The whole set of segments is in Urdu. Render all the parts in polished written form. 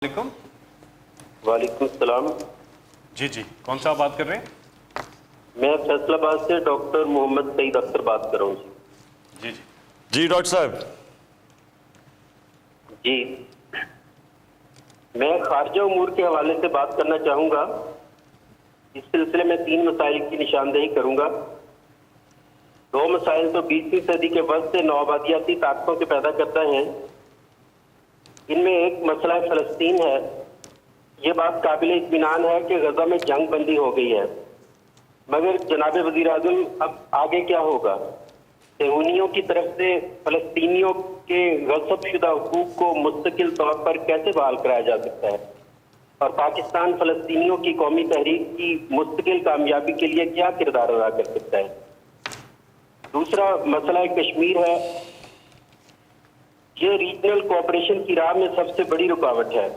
وعلیکم. وعلیکم السلام. جی کون سا بات کر رہے ہیں؟ میں فیصل آباد سے ڈاکٹر محمد سعید اختر بات کر رہا ہوں. جی ڈاکٹر صاحب. جی میں خارجہ امور کے حوالے سے بات کرنا چاہوں گا. اس سلسلے میں 3 مسائل کی نشاندہی کروں گا. 2 مسائل تو 20ویں صدی کے وقت سے نوآبادیاتی طاقتوں کے پیدا کرتا ہے. ان میں ایک مسئلہ فلسطین ہے. یہ بات قابل اطمینان ہے کہ غزہ میں جنگ بندی ہو گئی ہے، مگر جناب وزیر اعظم اب آگے کیا ہوگا؟ صہیونیوں کی طرف سے فلسطینیوں کے غصب شدہ حقوق کو مستقل طور پر کیسے بحال کرایا جا سکتا ہے، اور پاکستان فلسطینیوں کی قومی تحریک کی مستقل کامیابی کے لیے کیا کردار ادا کر سکتا ہے؟ دوسرا مسئلہ کشمیر ہے. یہ ریجنل کوآپریشن کی راہ میں سب سے بڑی رکاوٹ ہے.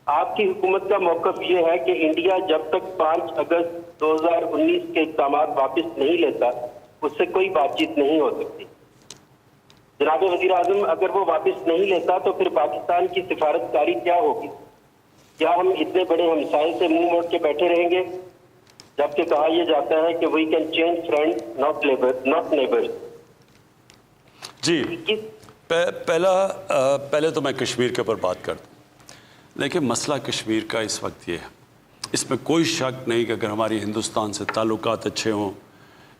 آپ کی حکومت کا موقف یہ ہے کہ انڈیا جب تک 5 اگست 2019 کے اقدامات واپس نہیں لیتا اس سے کوئی بات چیت نہیں ہو سکتی. جناب وزیر اعظم، اگر وہ واپس نہیں لیتا تو پھر پاکستان کی سفارتکاری کیا ہوگی؟ کیا ہم اتنے بڑے ہمسائے سے منہ موڑ کے بیٹھے رہیں گے، جبکہ کہا یہ جاتا ہے کہ we can change friend not neighbours? جی پہلے تو میں کشمیر کے اوپر بات کرتا ہوں. لیکن مسئلہ کشمیر کا اس وقت یہ ہے، اس میں کوئی شک نہیں کہ اگر ہماری ہندوستان سے تعلقات اچھے ہوں،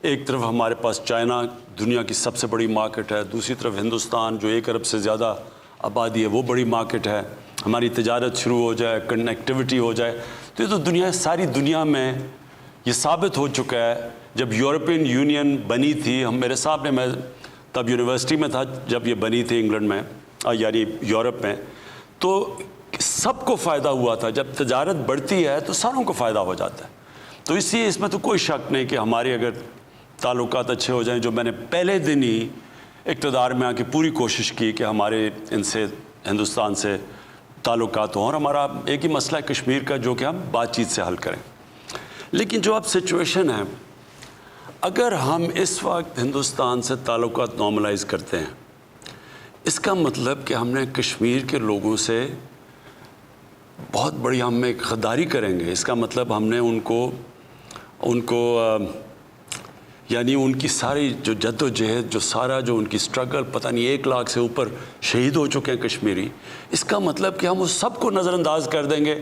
ایک طرف ہمارے پاس چائنا دنیا کی سب سے بڑی مارکیٹ ہے، دوسری طرف ہندوستان جو 1 ارب سے زیادہ آبادی ہے وہ بڑی مارکیٹ ہے، ہماری تجارت شروع ہو جائے، کنیکٹیوٹی ہو جائے تو یہ تو ساری دنیا میں یہ ثابت ہو چکا ہے. جب یورپین یونین بنی تھی، میرے سامنے، میں تب یونیورسٹی میں تھا جب یہ بنی تھی انگلینڈ میں، یعنی یورپ میں، تو سب کو فائدہ ہوا تھا. جب تجارت بڑھتی ہے تو ساروں کو فائدہ ہو جاتا ہے. تو اس لیے اس میں تو کوئی شک نہیں کہ ہمارے اگر تعلقات اچھے ہو جائیں، جو میں نے پہلے دن ہی اقتدار میں آ کے پوری کوشش کی کہ ہمارے ان سے ہندوستان سے تعلقات ہوں، اور ہمارا ایک ہی مسئلہ ہے کشمیر کا جو کہ ہم بات چیت سے حل کریں. لیکن جو اب سچویشن ہے، اگر ہم اس وقت ہندوستان سے تعلقات نارملائز کرتے ہیں، اس کا مطلب کہ ہم نے کشمیر کے لوگوں سے بہت بڑی ہم ایک غداری کریں گے. اس کا مطلب ہم نے ان کو یعنی ان کی ساری جو جد و جہد، جو سارا جو ان کی سٹرگل، پتہ نہیں 1 لاکھ سے اوپر شہید ہو چکے ہیں کشمیری، اس کا مطلب کہ ہم اس سب کو نظر انداز کر دیں گے.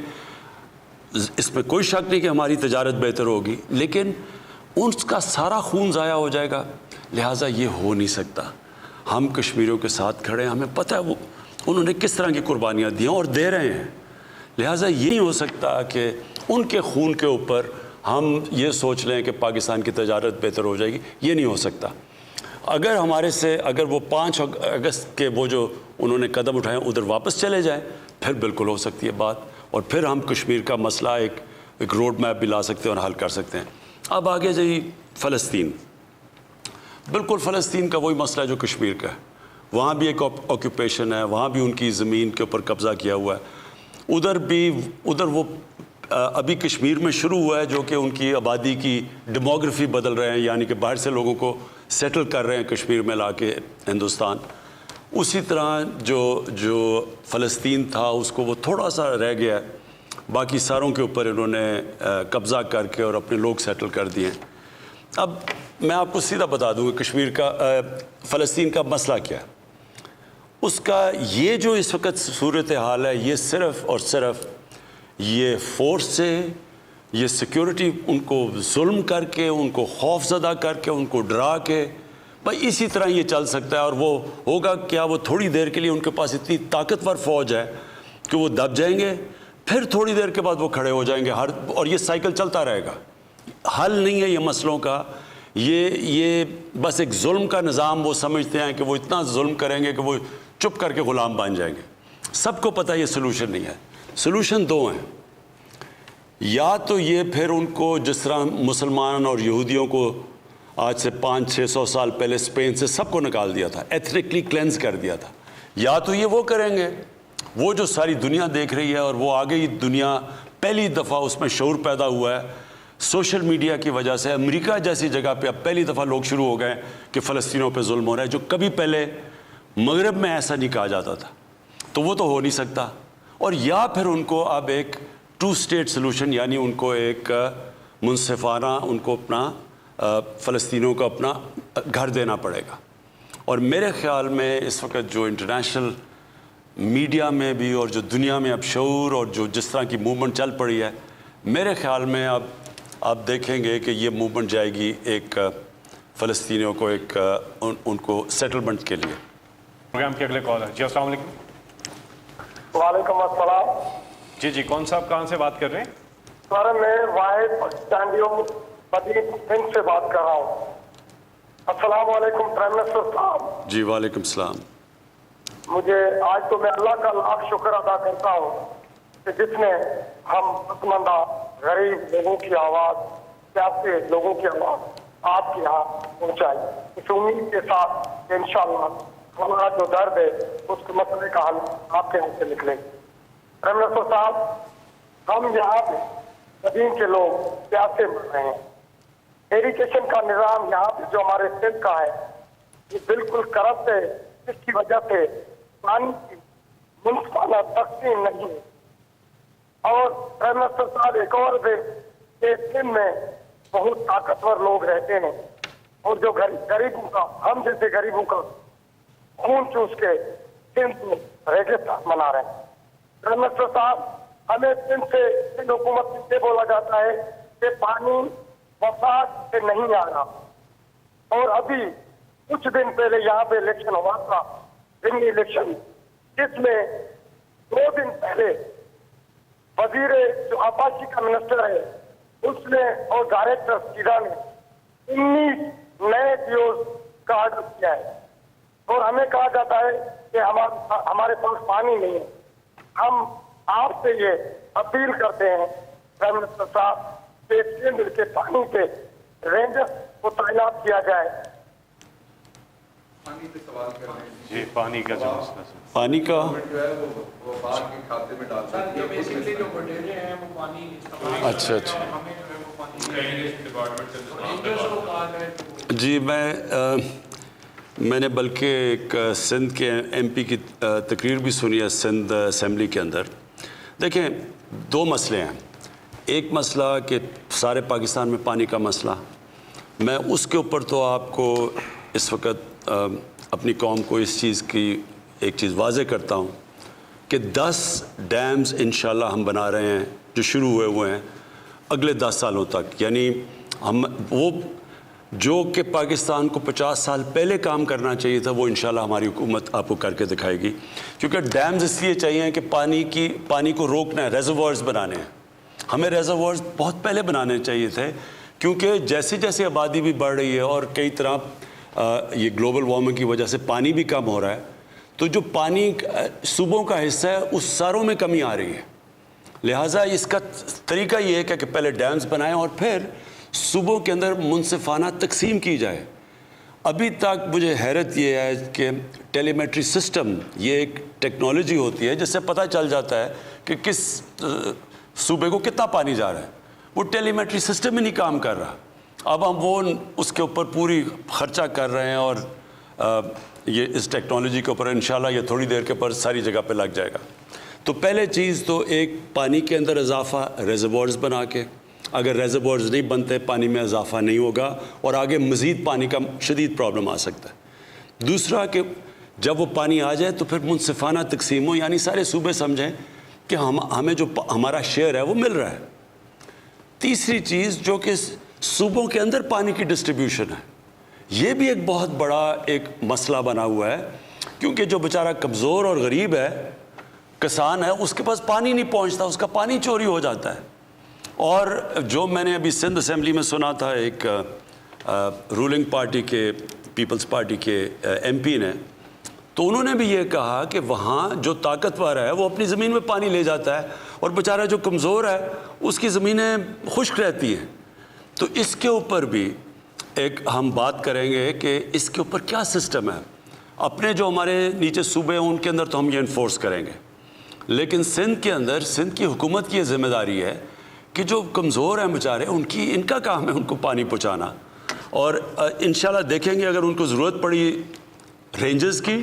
اس میں کوئی شک نہیں کہ ہماری تجارت بہتر ہوگی، لیکن ان کا سارا خون ضائع ہو جائے گا. لہٰذا یہ ہو نہیں سکتا. ہم کشمیریوں کے ساتھ کھڑے ہیں، ہمیں پتہ ہے انہوں نے کس طرح کی قربانیاں دی ہیں اور دے رہے ہیں. لہٰذا یہ نہیں ہو سکتا کہ ان کے خون کے اوپر ہم یہ سوچ لیں کہ پاکستان کی تجارت بہتر ہو جائے گی. یہ نہیں ہو سکتا. اگر وہ 5 اگست کے وہ جو انہوں نے قدم اٹھائے ادھر واپس چلے جائیں، پھر بالکل ہو سکتی ہے بات، اور پھر ہم کشمیر کا مسئلہ ایک روڈ میپ بھی لا سکتے ہیں اور حل کر سکتے ہیں. اب آگے جائیے فلسطین. بالکل فلسطین کا وہی مسئلہ ہے جو کشمیر کا ہے. وہاں بھی ایک آکوپیشن ہے، وہاں بھی ان کی زمین کے اوپر قبضہ کیا ہوا ہے. ادھر وہ ابھی کشمیر میں شروع ہوا ہے جو کہ ان کی آبادی کی ڈیموگرافی بدل رہے ہیں، یعنی کہ باہر سے لوگوں کو سیٹل کر رہے ہیں کشمیر میں لا کے ہندوستان. اسی طرح جو فلسطین تھا اس کو وہ تھوڑا سا رہ گیا ہے، باقی ساروں کے اوپر انہوں نے قبضہ کر کے اور اپنے لوگ سیٹل کر دیے. اب میں آپ کو سیدھا بتا دوں کہ فلسطین کا مسئلہ کیا ہے. اس کا یہ جو اس وقت صورتحال ہے، یہ صرف اور صرف یہ فورس سے، یہ سیکیورٹی ان کو ظلم کر کے، ان کو خوف زدہ کر کے، ان کو ڈرا کے، بھائی اسی طرح یہ چل سکتا ہے. اور وہ ہوگا کیا؟ وہ تھوڑی دیر کے لیے ان کے پاس اتنی طاقتور فوج ہے کہ وہ دب جائیں گے، پھر تھوڑی دیر کے بعد وہ کھڑے ہو جائیں گے. اور یہ سائیکل چلتا رہے گا. حل نہیں ہے یہ مسئلوں کا. یہ بس ایک ظلم کا نظام وہ سمجھتے ہیں کہ وہ اتنا ظلم کریں گے کہ وہ چپ کر کے غلام بن جائیں گے. سب کو پتہ ہے یہ سلوشن نہیں ہے. سلوشن 2 ہیں. یا تو یہ پھر ان کو جس طرح مسلمان اور یہودیوں کو آج سے 500-600 سال پہلے اسپین سے سب کو نکال دیا تھا، ایتھنکلی کلینز کر دیا تھا، یا تو یہ وہ کریں گے وہ جو ساری دنیا دیکھ رہی ہے، اور وہ آگے ہی دنیا پہلی دفعہ اس میں شعور پیدا ہوا ہے سوشل میڈیا کی وجہ سے. امریکہ جیسی جگہ پہ اب پہلی دفعہ لوگ شروع ہو گئے کہ فلسطینیوں پہ ظلم ہو رہا ہے، جو کبھی پہلے مغرب میں ایسا نہیں کہا جاتا تھا. تو وہ تو ہو نہیں سکتا. اور یا پھر ان کو اب ایک 2 اسٹیٹ سلوشن یعنی ان کو ایک منصفانہ ان کو اپنا فلسطینیوں کو اپنا گھر دینا پڑے گا. اور میرے خیال میں اس وقت جو انٹرنیشنل میڈیا میں بھی اور جو دنیا میں اب شعور اور جو جس طرح کی موومنٹ چل پڑی ہے, میرے خیال میں اب آپ دیکھیں گے کہ یہ موومنٹ جائے گی ایک فلسطینیوں کو ایک ان کو سیٹلمنٹ کے لیے. پروگرام کے اگلے کال ہے. جی السلام علیکم. وعلیکم السلام. جی کون صاحب کہاں سے بات کر رہے ہیں؟ سر میں واحد پاکستانیوں مدین سنگھ سے بات کر رہا ہوں. السلام علیکم پرائم منسٹر صاحب. جی وعلیکم السلام. مجھے آج تو میں اللہ کا لاکھ شکر ادا کرتا ہوں کہ جس نے ہم پسماندہ غریب لوگوں کی آواز, پیاسے لوگوں کی آواز آپ کے یہاں پہنچائی. اس امید کے ساتھ کہ انشاءاللہ ہمارا جو درد ہے اس کے مسئلے کا حل آپ کے یہاں سے نکلے. پرائم منسٹر صاحب, ہم یہاں پہ مدین کے لوگ پیاسے مر رہے ہیں. ایریگیشن کا نظام یہاں پہ جو ہمارے سندھ کا ہے یہ بالکل کرپٹ ہے, جس کی وجہ سے پانی کی منصفانہ تقسیم نہیں ہے. اور پرائم منسٹر صاحب ایک اور بھی کہ سندھ میں بہت طاقتور لوگ رہتے ہیں اور جو غریبوں کا, ہم جیسے غریبوں کا خون چوس کے سندھ میں ریگستان بنا رہے ہیں. پرائم منسٹر صاحب, ہمیں سندھ سے سندھ حکومت سے بولا جاتا ہے کہ پانی وفاق سے نہیں آ رہا, اور ابھی کچھ دن پہلے یہاں پہ الیکشن ہوا تھا, ضمنی الیکشن, جس میں 2 دن پہلے وزیر جو آبادی کا منسٹر ہے اس نے اور ڈائریکٹر سیدھا نے 19 نئے ڈیوز کا آرڈر کیا ہے, اور ہمیں کہا جاتا ہے کہ ہمارے پاس پانی نہیں ہے. ہم آپ سے یہ اپیل کرتے ہیں پرائم منسٹر صاحب کہ سندھ کے پانی کے رینجرز کو تعینات کیا جائے. پانی پہ سوال کر رہے ہیں. جی پانی کا جو مسئلہ ہے, پانی کا جو ہے وہ باغ کے کھاتے میں ڈالتے ہیں. بیسیکلی جو بٹیرے ہیں وہ پانی اچھا ہمیں جو ہے وہ پانی کو کہا جائے تو جی میں نے بلکہ ایک سندھ کے ایم پی کی تقریر بھی سنی ہے سندھ اسمبلی کے اندر. دیکھیں 2 مسئلے ہیں. ایک مسئلہ کہ سارے پاکستان میں پانی کا مسئلہ, میں اس کے اوپر تو آپ کو اس وقت اپنی قوم کو اس چیز کی ایک چیز واضح کرتا ہوں کہ 10 ڈیمز انشاءاللہ ہم بنا رہے ہیں جو شروع ہوئے ہیں اگلے 10 سالوں تک. یعنی ہم وہ جو کہ پاکستان کو 50 سال پہلے کام کرنا چاہیے تھا وہ انشاءاللہ ہماری حکومت آپ کو کر کے دکھائے گی. کیونکہ ڈیمز اس لیے چاہیے کہ پانی کو روکنا ہے, ریزروائرز بنانے ہیں. ہمیں ریزروائرز بہت پہلے بنانے چاہیے تھے, کیونکہ جیسے جیسے آبادی بھی بڑھ رہی ہے اور کئی طرح یہ گلوبل وارمنگ کی وجہ سے پانی بھی کم ہو رہا ہے, تو جو پانی صوبوں کا حصہ ہے اس ساروں میں کمی آ رہی ہے. لہٰذا اس کا طریقہ یہ ہے کہ پہلے ڈیمز بنائیں اور پھر صوبوں کے اندر منصفانہ تقسیم کی جائے. ابھی تک مجھے حیرت یہ ہے کہ ٹیلی میٹری سسٹم یہ ایک ٹیکنالوجی ہوتی ہے جس سے پتہ چل جاتا ہے کہ کس صوبے کو کتنا پانی جا رہا ہے. وہ ٹیلی میٹری سسٹم ہی نہیں کام کر رہا. اب ہم وہ اس کے اوپر پوری خرچہ کر رہے ہیں اور یہ اس ٹیکنالوجی کے اوپر انشاءاللہ یہ تھوڑی دیر کے اوپر ساری جگہ پہ لگ جائے گا. تو پہلے چیز تو ایک پانی کے اندر اضافہ, ریزروائرز بنا کے, اگر ریزروائرز نہیں بنتے پانی میں اضافہ نہیں ہوگا اور آگے مزید پانی کا شدید پرابلم آ سکتا ہے. دوسرا کہ جب وہ پانی آ جائے تو پھر منصفانہ تقسیم ہو, یعنی سارے صوبے سمجھیں کہ ہمیں جو ہمارا شیئر ہے وہ مل رہا ہے. تیسری چیز جو کہ صوبوں کے اندر پانی کی ڈسٹریبیوشن ہے, یہ بھی ایک بہت بڑا ایک مسئلہ بنا ہوا ہے, کیونکہ جو بیچارہ کمزور اور غریب ہے, کسان ہے, اس کے پاس پانی نہیں پہنچتا, اس کا پانی چوری ہو جاتا ہے. اور جو میں نے ابھی سندھ اسمبلی میں سنا تھا ایک رولنگ پارٹی کے, پیپلز پارٹی کے ایم پی نے, تو انہوں نے بھی یہ کہا کہ وہاں جو طاقتور ہے وہ اپنی زمین میں پانی لے جاتا ہے اور بیچارہ جو کمزور ہے اس کی زمینیں خشک رہتی ہیں. تو اس کے اوپر بھی ایک ہم بات کریں گے کہ اس کے اوپر کیا سسٹم ہے. اپنے جو ہمارے نیچے صوبے ہیں ان کے اندر تو ہم یہ انفورس کریں گے, لیکن سندھ کے اندر سندھ کی حکومت کی یہ ذمہ داری ہے کہ جو کمزور ہیں بیچارے ان کا کام ہے ان کو پانی پہنچانا. اور انشاءاللہ دیکھیں گے اگر ان کو ضرورت پڑی رینجز کی